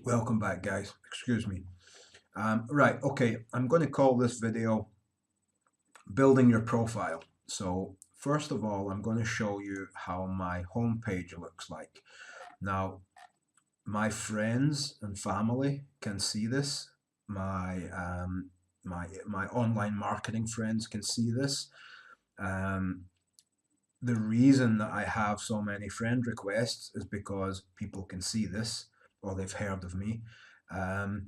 Welcome back, guys. Excuse me. Right, okay, I'm going to call this video Building Your Profile. So, first of all, I'm going to show you how my homepage looks like. Now, my friends and family can see this. My online marketing friends can see this. Um, the reason that I have so many friend requests is because people can see this or they've heard of me. Um,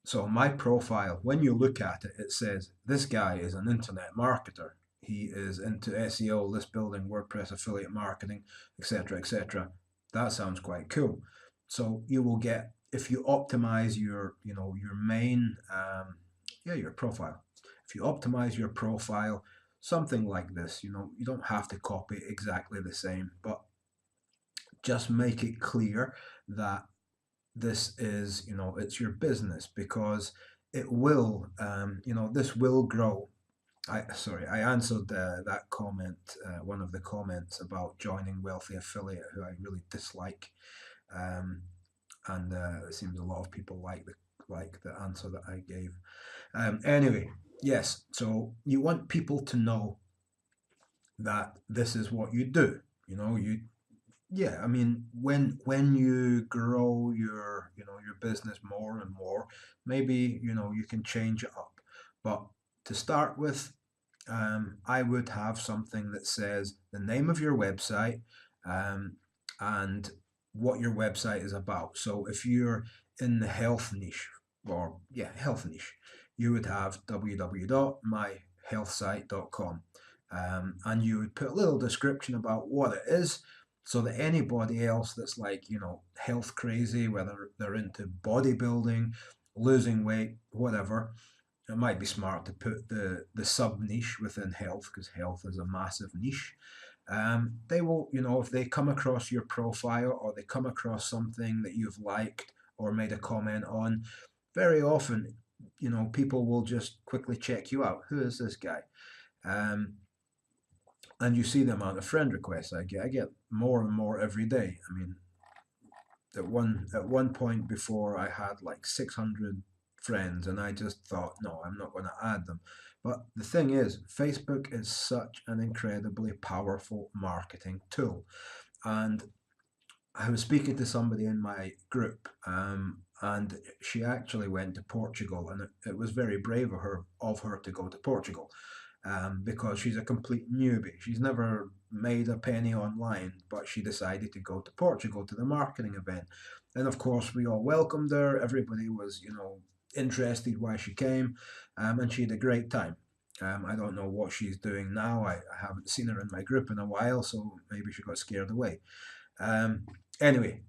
So my profile, when you look at it, it says this guy is an internet marketer. He is into SEO, list building, WordPress affiliate marketing, etc., etc. That sounds quite cool. So you will get, if you optimize your main, your profile. If you optimize your profile, something like this, you don't have to copy exactly the same, but just make it clear that this is, it's your business, because it will, this will grow. I answered that comment, one of the comments about joining Wealthy Affiliate, who I really dislike, um, and it seems a lot of people like the answer that I gave. Anyway, yes. So you want people to know that this is what you do. Yeah, I mean, when you grow your business more and more, maybe you can change it up. But to start with, I would have something that says the name of your website, um, and what your website is about. So if you're in the health niche, or yeah, health niche, you would have www.myhealthsite.com, and you would put a little description about what it is, so that anybody else that's like, health crazy, whether they're into bodybuilding, losing weight, whatever, it might be smart to put the sub niche within health, because health is a massive niche. They will, if they come across your profile, or they come across something that you've liked or made a comment on, very often, people will just quickly check you out. Who is this guy? Um, and you see the amount of friend requests I get. I get more and more every day. I mean, at one point before, I had like 600 friends, and I just thought, no, I'm not going to add them. But the thing is, Facebook is such an incredibly powerful marketing tool. And I was speaking to somebody in my group, and she actually went to Portugal, and it was very brave of her to go to Portugal, because she's a complete newbie. She's never made a penny online, but she decided to go to Portugal to the marketing event. And of course, we all welcomed her. Everybody was, interested why she came, and she had a great time. I don't know what she's doing now. I haven't seen her in my group in a while, so maybe she got scared away. Um, anyway,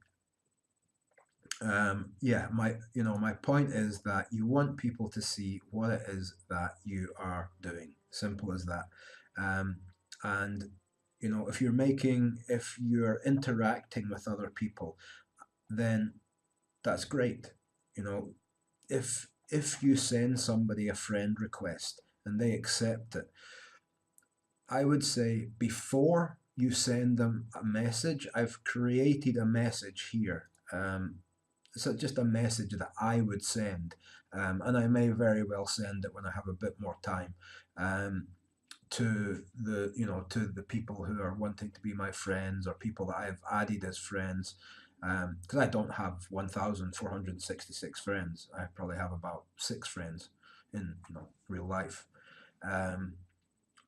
yeah, my point is that you want people to see what it is that you are doing. Simple as that. Um, and if you're interacting with other people, then that's great. You know, if you send somebody a friend request and they accept it, I would say before you send them a message, I've created a message here. So just a message that I would send, and I may very well send it when I have a bit more time, um, to the people who are wanting to be my friends, or people that I've added as friends, because I don't have 1,466 friends. I probably have about 6 friends in real life. Um,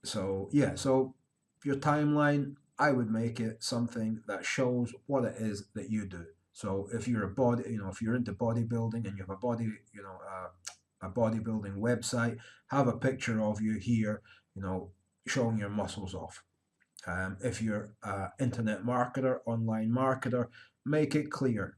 so yeah, so your timeline, I would make it something that shows what it is that you do. So if you're into bodybuilding and you have a bodybuilding website, have a picture of you here, showing your muscles off. If you're an internet marketer, online marketer, make it clear,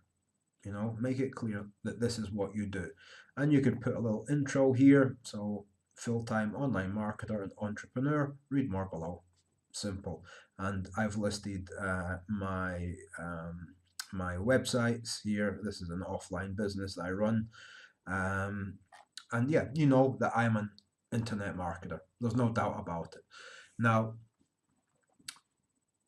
that this is what you do. And you can put a little intro here. So, full-time online marketer and entrepreneur, read more below. Simple. And I've listed my websites here. This is an offline business that I run. Um, and yeah, you know that I'm an internet marketer. There's no doubt about it. Now,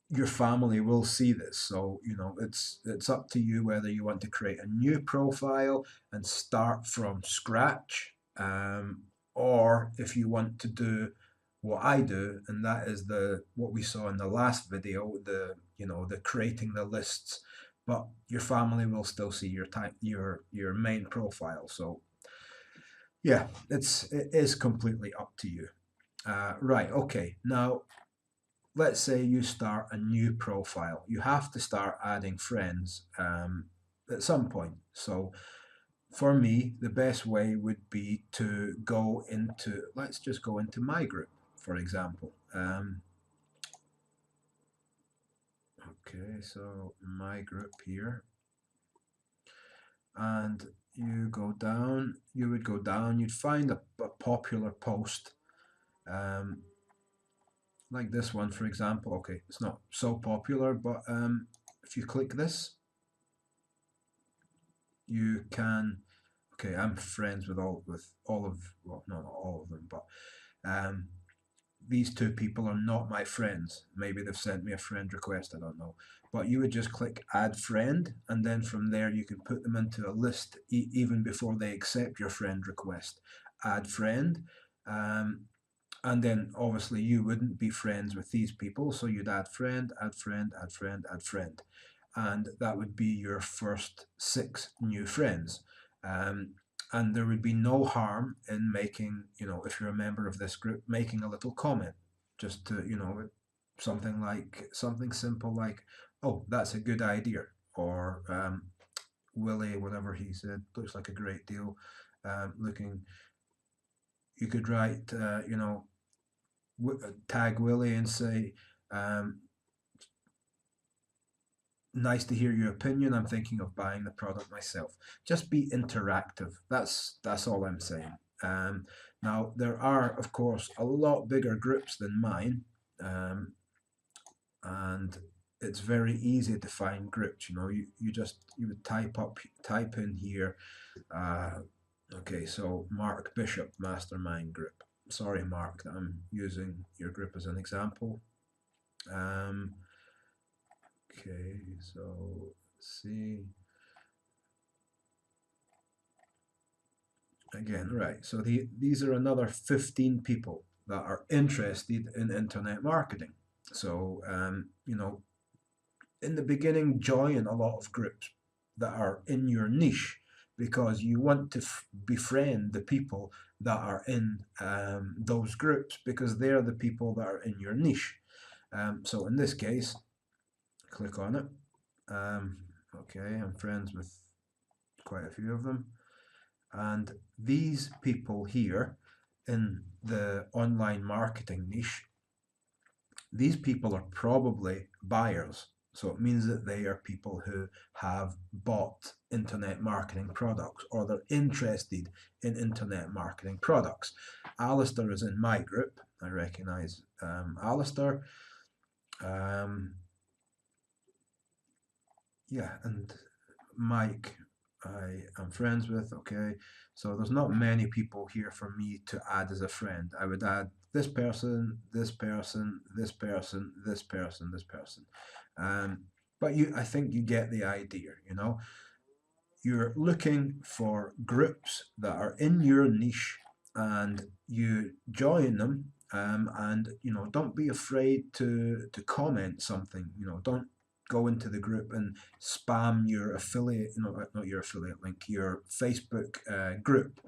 your family will see this. So it's up to you whether you want to create a new profile and start from scratch, or if you want to do what I do, and that is the what we saw in the last video, the creating the lists, but your family will still see your main profile. So yeah, it is completely up to you. Right, okay. Now let's say you start a new profile. You have to start adding friends at some point. So for me, the best way would be to go into, let's just go into my group, for example. Okay, so my group here, and you would go down, you'd find a popular post, um, like this one, for example. Okay, it's not so popular, but if you click this, you can, okay, I'm friends with all of, well, not all of them, but um, these two people are not my friends. Maybe they've sent me a friend request, I don't know. But you would just click add friend, and then from there you can put them into a list even before they accept your friend request. Add friend, and then obviously you wouldn't be friends with these people, so you'd add friend, add friend, add friend, add friend, and that would be your first 6 new friends. Um, and there would be no harm in making, if you're a member of this group, making a little comment, just to, something simple like, oh, that's a good idea, or Willie, whatever he said, looks like a great deal. Looking, you could write, tag Willie and say, um, nice to hear your opinion. I'm thinking of buying the product myself. Just be interactive. That's all I'm saying. Now there are, of course, a lot bigger groups than mine, and it's very easy to find groups. You would type in here. Okay, so Mark Bishop Mastermind Group. Sorry, Mark, that I'm using your group as an example. Okay, so let's see. Again, right. So these are another 15 people that are interested in internet marketing. So, in the beginning, join a lot of groups that are in your niche, because you want to befriend the people that are in those groups, because they're the people that are in your niche. So in this case, click on it. Okay, I'm friends with quite a few of them. And these people here in the online marketing niche, these people are probably buyers. So it means that they are people who have bought internet marketing products, or they're interested in internet marketing products. Alistair is in my group. I recognize Alistair. Yeah, and Mike, I am friends with. Okay, so there's not many people here for me to add as a friend. I would add this person, this person, this person, this person, this person. But I think you get the idea. You're looking for groups that are in your niche, and you join them. And don't be afraid to comment something. Don't go into the group and spam your affiliate, not your affiliate link, your Facebook group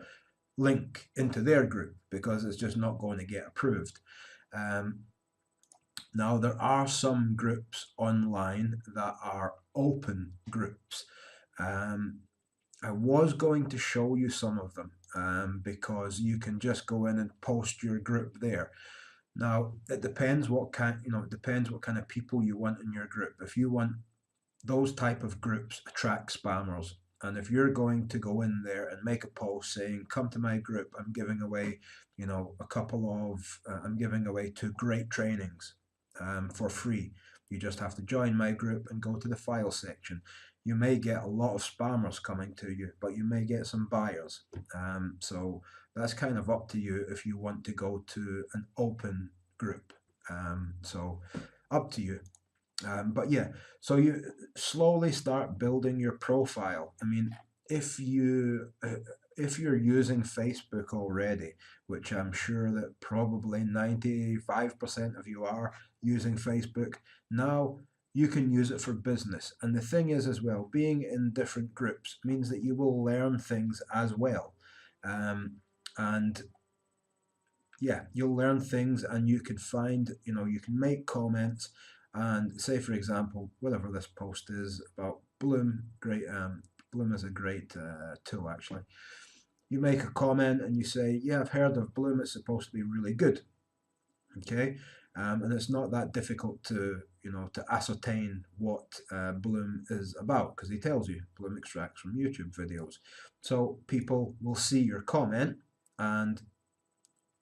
link into their group, because it's just not going to get approved. Now, there are some groups online that are open groups. I was going to show you some of them, because you can just go in and post your group there. Now, it depends it depends what kind of people you want in your group. If you want those type of groups attract spammers, and if you're going to go in there and make a post saying, come to my group, I'm giving away, I'm giving away 2 great trainings for free. You just have to join my group and go to the file section. You may get a lot of spammers coming to you, but you may get some buyers. So that's kind of up to you if you want to go to an open group. So up to you. But yeah, so you slowly start building your profile. I mean, if you if you're using Facebook already, which I'm sure that probably 95% of you are using Facebook, now you can use it for business. And the thing is as well, being in different groups means that you will learn things as well. Um, and yeah, you'll learn things and you can find, you can make comments and say, for example, whatever this post is about Bloom, great, Bloom is a great tool actually. You make a comment and you say, yeah, I've heard of Bloom, it's supposed to be really good. Okay. And it's not that difficult to ascertain what Bloom is about because he tells you Bloom extracts from YouTube videos. So people will see your comment and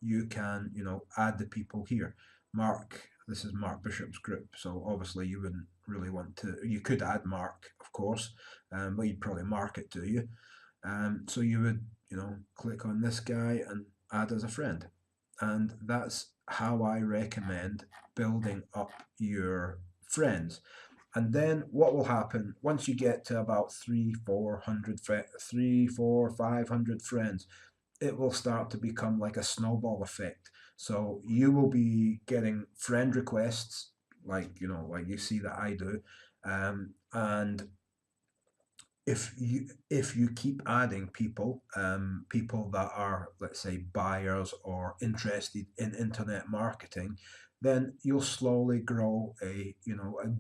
you can, add the people here. Mark, this is Mark Bishop's group, so obviously you wouldn't really want to, you could add Mark, of course, but you'd probably mark it to you. So you would, click on this guy and add as a friend. And that's how I recommend building up your friends. And then what will happen once you get to about 500 friends, it will start to become like a snowball effect. So you will be getting friend requests, like you see that I do, and if you keep adding people, people that are, let's say, buyers or interested in internet marketing, then you'll slowly grow a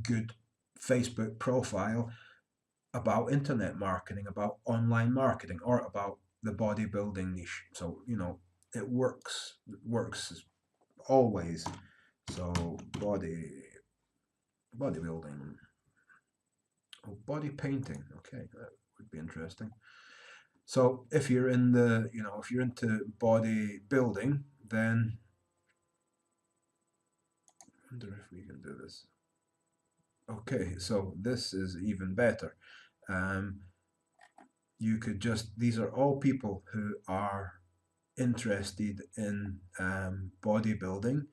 good Facebook profile about internet marketing, about online marketing, or about the bodybuilding niche. So, it works always. So bodybuilding, oh, body painting. Okay, that would be interesting. So if you're into bodybuilding, then I wonder if we can do this. Okay, so this is even better. Um, you could just, these are all people who are interested in bodybuilding,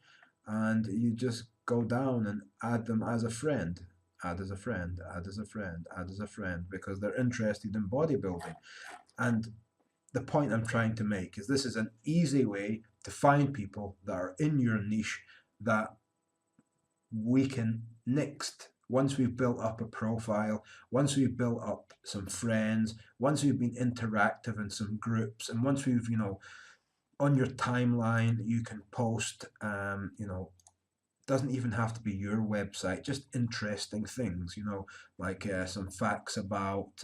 and you just go down and add them as a friend, add as a friend, add as a friend, add as a friend, because they're interested in bodybuilding. And the point I'm trying to make is this is an easy way to find people that are in your niche that we can next, once we've built up a profile, once we've built up some friends, once we've been interactive in some groups, and once we've, on your timeline, you can post, doesn't even have to be your website, just interesting things, like some facts about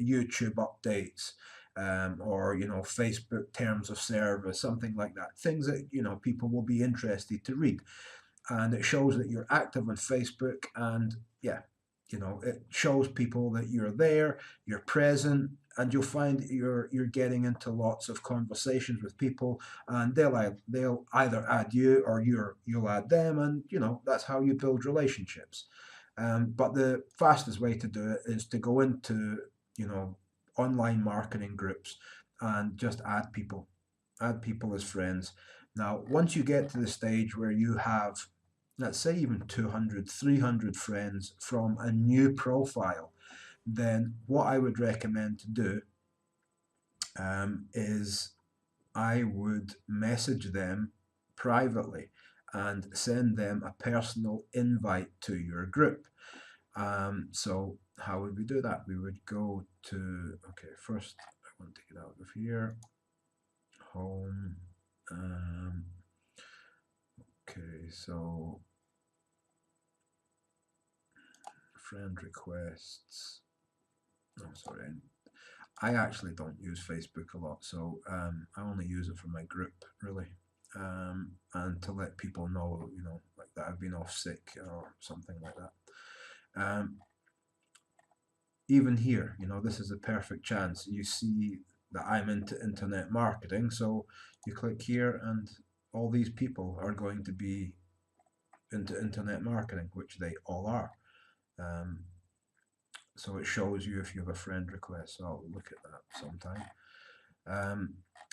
YouTube updates, or, Facebook terms of service, something like that. Things that, people will be interested to read. And it shows that you're active on Facebook, and yeah, it shows people that you're there, you're present, and you'll find you're getting into lots of conversations with people, and they'll either add you or you'll add them, and that's how you build relationships. But the fastest way to do it is to go into you know online marketing groups and just add people as friends. Now, once you get to the stage where you have, let's say, even 200, 300 friends from a new profile, then what I would recommend to do is I would message them privately and send them a personal invite to your group. So how would we do that? We would go to, okay, first I want to get out of here, home. Okay, so friend requests. I'm sorry, I actually don't use Facebook a lot, so I only use it for my group, really, and to let people know, like that I've been off sick or something like that. Even here, this is a perfect chance. You see that I'm into internet marketing, so you click here, and all these people are going to be into internet marketing, which they all are. So it shows you if you have a friend request. So I'll look at that sometime.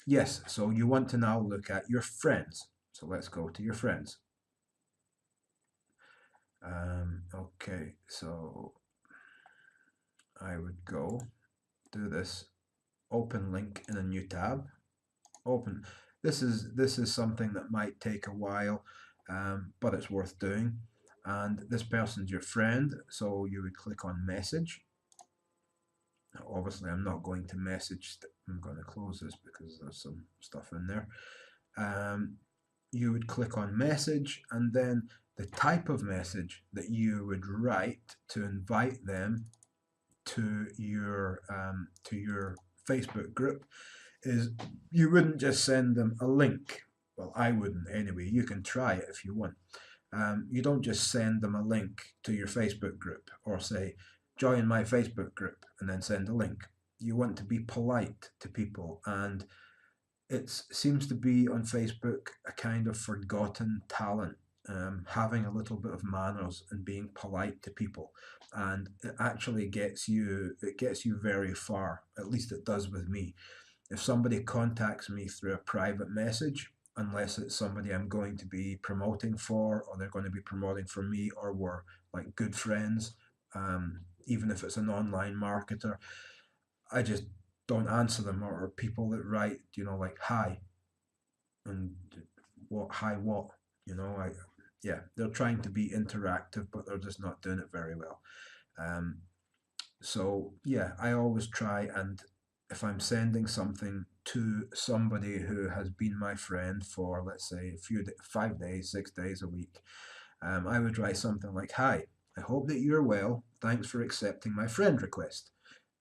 Yes, so you want to now look at your friends. So let's go to your friends. Okay, so I would go do this, open link in a new tab, open. This is something that might take a while, but it's worth doing. And this person's your friend, so you would click on message. Now, obviously, I'm not going to message. I'm going to close this because there's some stuff in there. Um, you would click on message, and then the type of message that you would write to invite them to your Facebook group is you wouldn't just send them a link. Well, I wouldn't anyway. You can try it if you want. You don't just send them a link to your Facebook group or say, join my Facebook group and then send a link. You want to be polite to people, and it seems to be on Facebook a kind of forgotten talent. Having a little bit of manners and being polite to people, and it actually gets you very far. At least it does with me. If somebody contacts me through a private message, unless it's somebody I'm going to be promoting for, or they're going to be promoting for me, or we're like good friends, even if it's an online marketer, I just don't answer them. Or people that write, like hi, and what hi what, I yeah, they're trying to be interactive, but they're just not doing it very well. Um, so yeah, I always try, and if I'm sending something to somebody who has been my friend for, let's say, 5 days, 6 days, a week, I would write something like, "Hi, I hope that you're well. Thanks for accepting my friend request."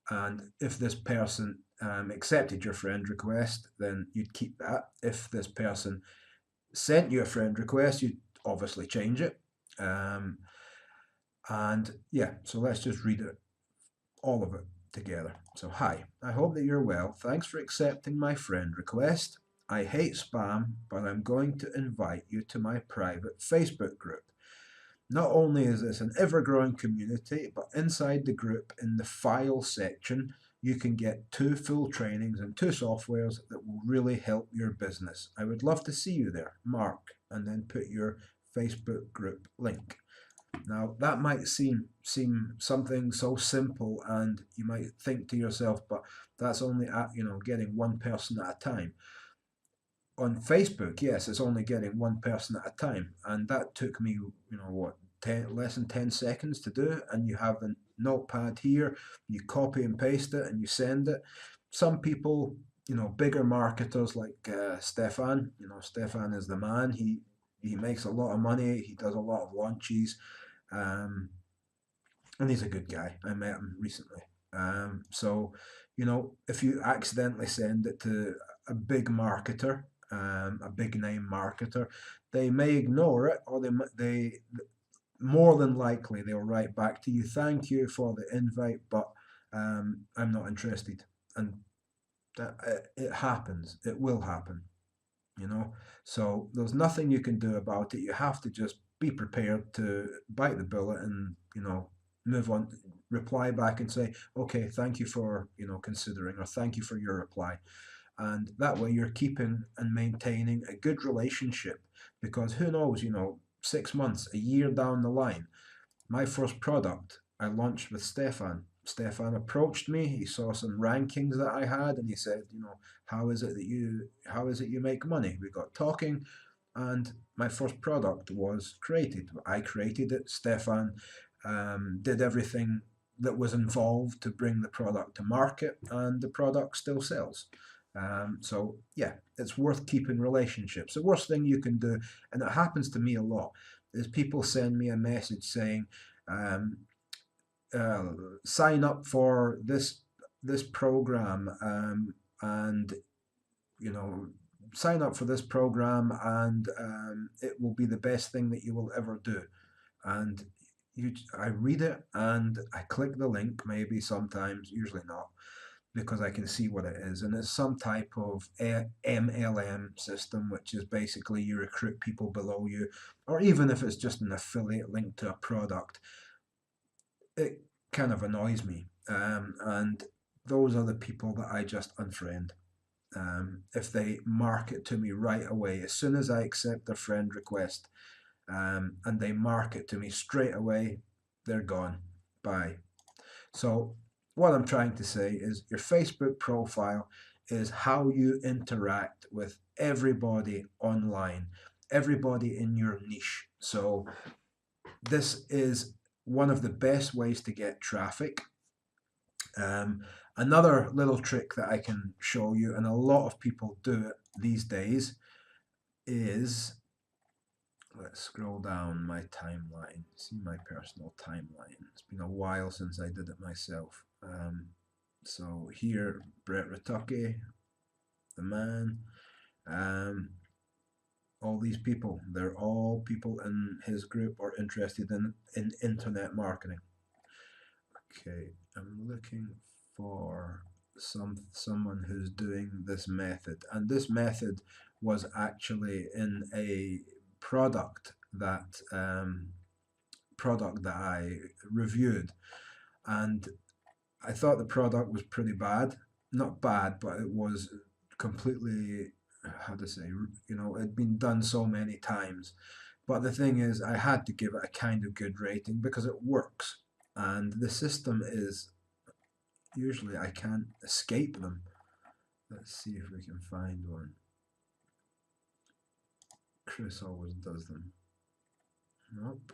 And if this person accepted your friend request, then you'd keep that. If this person sent you a friend request, you'd obviously change it. Um, and yeah, so let's just read it, all of it together. So, hi, I hope that you're well. Thanks for accepting my friend request. I hate spam, but I'm going to invite you to my private Facebook group. Not only is this an ever growing community, but inside the group, in the file section, you can get 2 full trainings and 2 softwares that will really help your business. I would love to see you there. Mark, and then put your Facebook group link. Now that might seem something so simple, and you might think to yourself, but that's only at getting one person at a time. On Facebook, yes, it's only getting one person at a time, and that took me, what, less than 10 seconds to do. And you have the notepad here, you copy and paste it, and you send it. Some people, bigger marketers like Stefan, Stefan is the man. He makes a lot of money. He does a lot of launches. Um, and he's a good guy. I met him recently. So, if you accidentally send it to a big marketer, a big name marketer, they may ignore it, or they more than likely they'll write back to you, thank you for the invite, but I'm not interested. And that it happens. It will happen. you know. So there's nothing you can do about it. You have to just be prepared to bite the bullet and move on, reply back and say, okay, thank you for considering, or thank you for your reply. And that way you're keeping and maintaining a good relationship, because who knows, 6 months, a year down the line, my first product I launched with Stefan. Stefan approached me. He saw some rankings that I had, and he said, how is it you make money? We got talking, and my first product was created. I created it. Stefan did everything that was involved to bring the product to market, and the product still sells. So yeah, it's worth keeping relationships. The worst thing you can do, and it happens to me a lot, is people send me a message saying, um, uh, sign up for this program, and you know sign up for this program, and it will be the best thing that you will ever do. And I read it and I click the link, maybe, sometimes, usually not, because I can see what it is. And it's some type of MLM system, which is basically you recruit people below you, or even if it's just an affiliate link to a product, it kind of annoys me. And those are the people that I just unfriend. If they market to me right away, as soon as I accept their friend request, and they market to me straight away. They're gone. Bye. So what I'm trying to say is your Facebook profile is how you interact with everybody online, everybody in your niche. So this is one of the best ways to get traffic. Um, Another little trick that I can show you, and a lot of people do it these days, is let's scroll down my timeline. See my personal timeline. It's been a while since I did it myself. So here, Brett Ratucki, the man, um, all these people, they're all people in his group or interested in internet marketing. Okay, I'm looking for someone who's doing this method, and this method was actually in a product that I reviewed, and I thought the product was pretty bad. Not bad, but it was completely, how to say, it'd been done so many times. But the thing is, I had to give it a kind of good rating because it works. And the system is, usually I can't escape them. Let's see if we can find one. Chris always does them. Nope.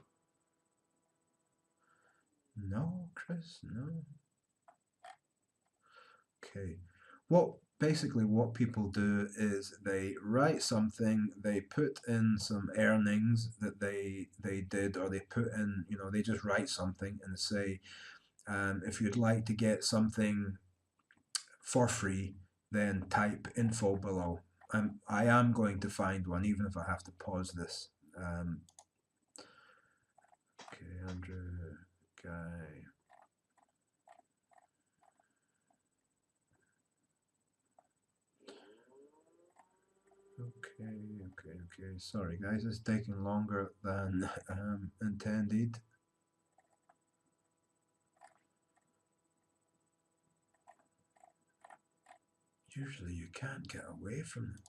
No, Chris, no. Okay. Basically what people do is they write something, they put in some earnings that they did, or they put in, they just write something and say, if you'd like to get something for free, then type info below. I am going to find one, even if I have to pause this. Okay, Andrew Guy. Okay. Sorry, guys, it's taking longer than intended. Usually you can't get away from them.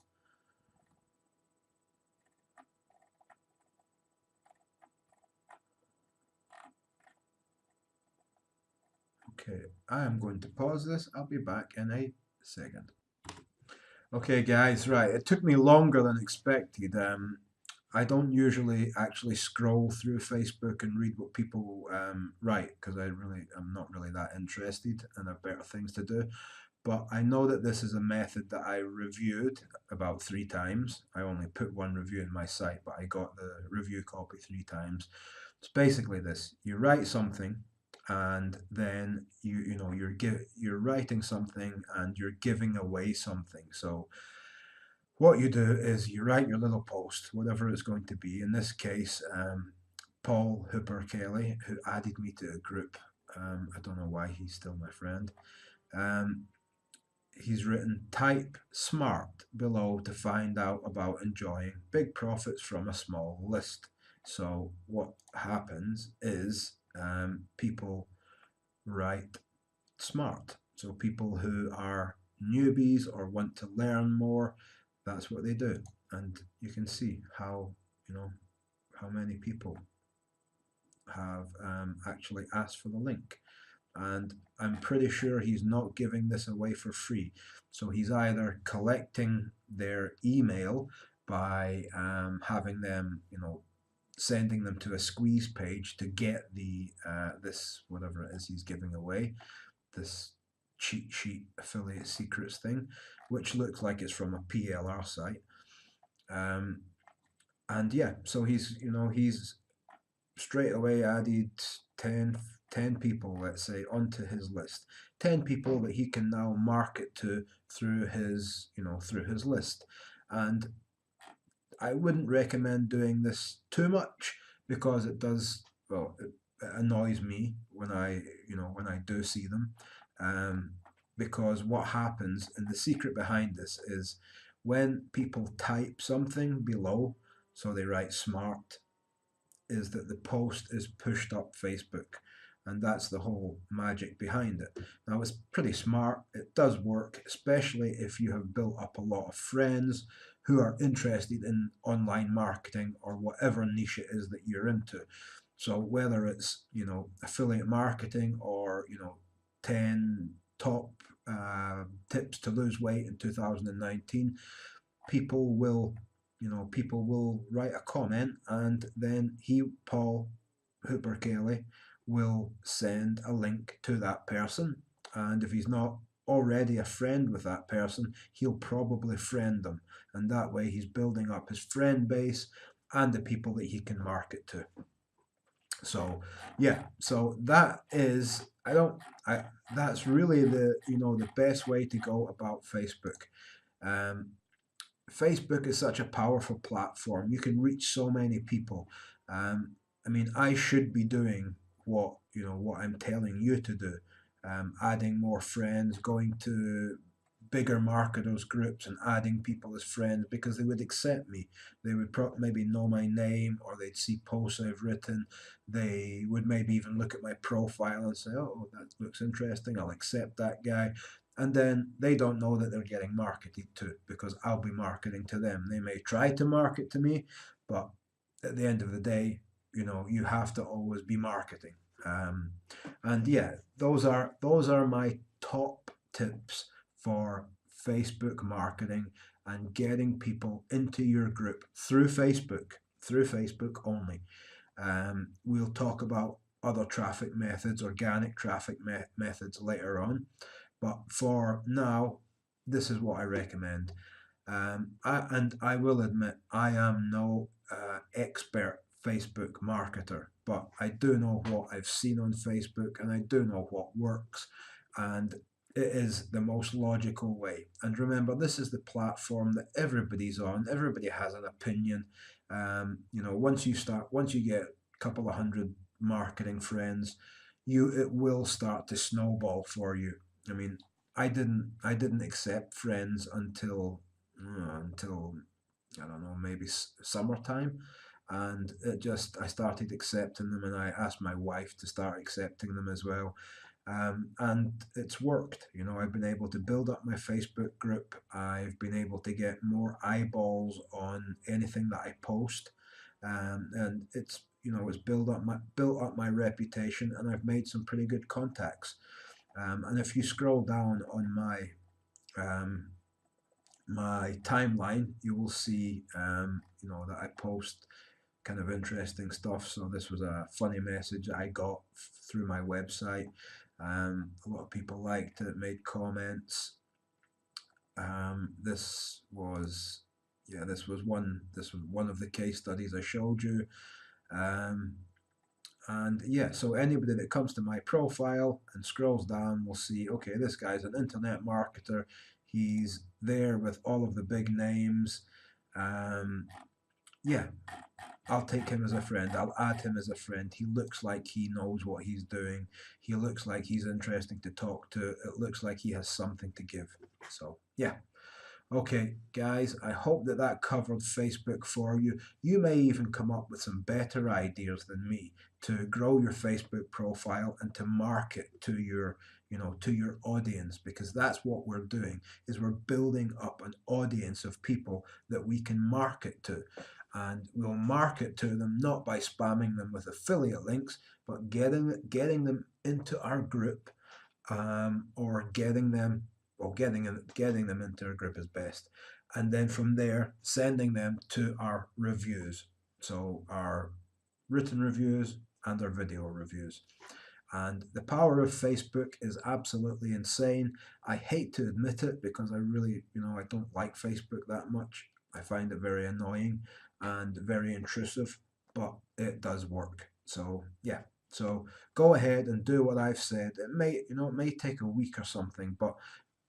Okay, I am going to pause this. I'll be back in a second. Okay, guys, right. It took me longer than expected. I don't usually actually scroll through Facebook and read what people write because I'm not really that interested and have better things to do. But I know that this is a method that I reviewed about 3 times. I only put one review in my site, but I got the review copy 3 times. It's basically this: you write something, and then you're writing something and you're giving away something. So what you do is you write your little post, whatever it's going to be. In this case, Paul Hooper Kelly, who added me to a group. I don't know why he's still my friend. Um, he's written type smart below to find out about enjoying big profits from a small list. So what happens is people write smart. So people who are newbies or want to learn more, that's what they do. And you can see how many people have actually asked for the link. And I'm pretty sure he's not giving this away for free. So he's either collecting their email by having them, sending them to a squeeze page to get the this whatever it is he's giving away, this cheat sheet affiliate secrets thing, which looks like it's from a PLR site. And yeah, so he's straight away added 10 people, let's say, onto his list. 10 people that he can now market to through his list. And I wouldn't recommend doing this too much because it does, well, it annoys me when I do see them. Um, because what happens, and the secret behind this is when people type something below, so they write smart, is that the post is pushed up Facebook. And that's the whole magic behind it. Now, it's pretty smart. It does work, especially if you have built up a lot of friends who are interested in online marketing or whatever niche it is that you're into. So whether it's, affiliate marketing, or, 10 top tips to lose weight in 2019, people will, people will write a comment, and then Paul Hooper Kelly, will send a link to that person. And if he's not already a friend with that person, he'll probably friend them. And that way he's building up his friend base and the people that he can market to. So yeah, so that is, I that's really the best way to go about Facebook. Um, Facebook is such a powerful platform. You can reach so many people. I mean, I should be doing what I'm telling you to do, adding more friends, going to bigger marketers groups and adding people as friends, because they would accept me. They would maybe know my name, or they'd see posts I've written. They would maybe even look at my profile and say, "Oh, that looks interesting. I'll accept that guy." And then they don't know that they're getting marketed to, because I'll be marketing to them. They may try to market to me, but at the end of the day, you have to always be marketing. And yeah, those are my top tips for Facebook marketing and getting people into your group through Facebook only. We'll talk about other traffic methods, organic traffic methods later on. But for now, this is what I recommend. And I will admit, I am no expert Facebook marketer, but I do know what I've seen on Facebook, and I do know what works, and it is the most logical way. And remember, this is the platform that everybody's on. Everybody has an opinion. Once you get a couple of hundred marketing friends, it will start to snowball for you. I mean, I didn't accept friends until I don't know, maybe summertime, and I started accepting them, and I asked my wife to start accepting them as well. And it's worked. I've been able to build up my Facebook group. I've been able to get more eyeballs on anything that I post, and it's built up my reputation, and I've made some pretty good contacts. And if you scroll down on um, my timeline, you will see that I post kind of interesting stuff. So this was a funny message I got through my website. A lot of people liked it, made comments. This was one of the case studies I showed you. Um, and yeah, so anybody that comes to my profile and scrolls down will see, okay, this guy's an internet marketer. He's there with all of the big names. Um, yeah, I'll take him as a friend. I'll add him as a friend. He looks like he knows what he's doing. He looks like he's interesting to talk to. It looks like he has something to give. So, yeah. Okay, guys, I hope that covered Facebook for you. You may even come up with some better ideas than me to grow your Facebook profile and to market to your audience, because that's what we're doing, is we're building up an audience of people that we can market to. And we'll market to them not by spamming them with affiliate links, but getting them into our group, or getting them into a group is best, and then from there sending them to our reviews, so our written reviews and our video reviews. And the power of Facebook is absolutely insane. I hate to admit it, because I really, I don't like Facebook that much. I find it very annoying and very intrusive, but it does work. So yeah, so go ahead and do what I've said. It may take a week or something, but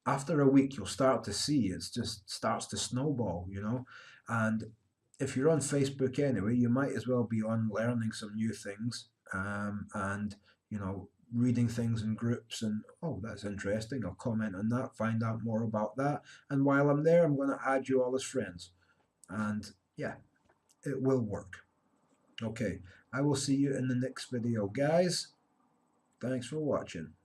after a week you'll start to see it just starts to snowball. And if you're on Facebook anyway, you might as well be on learning some new things, and reading things in groups, and oh, that's interesting, I'll comment on that, find out more about that, and while I'm there, I'm going to add you all as friends. And yeah, it will work. Okay, I will see you in the next video, guys. Thanks for watching.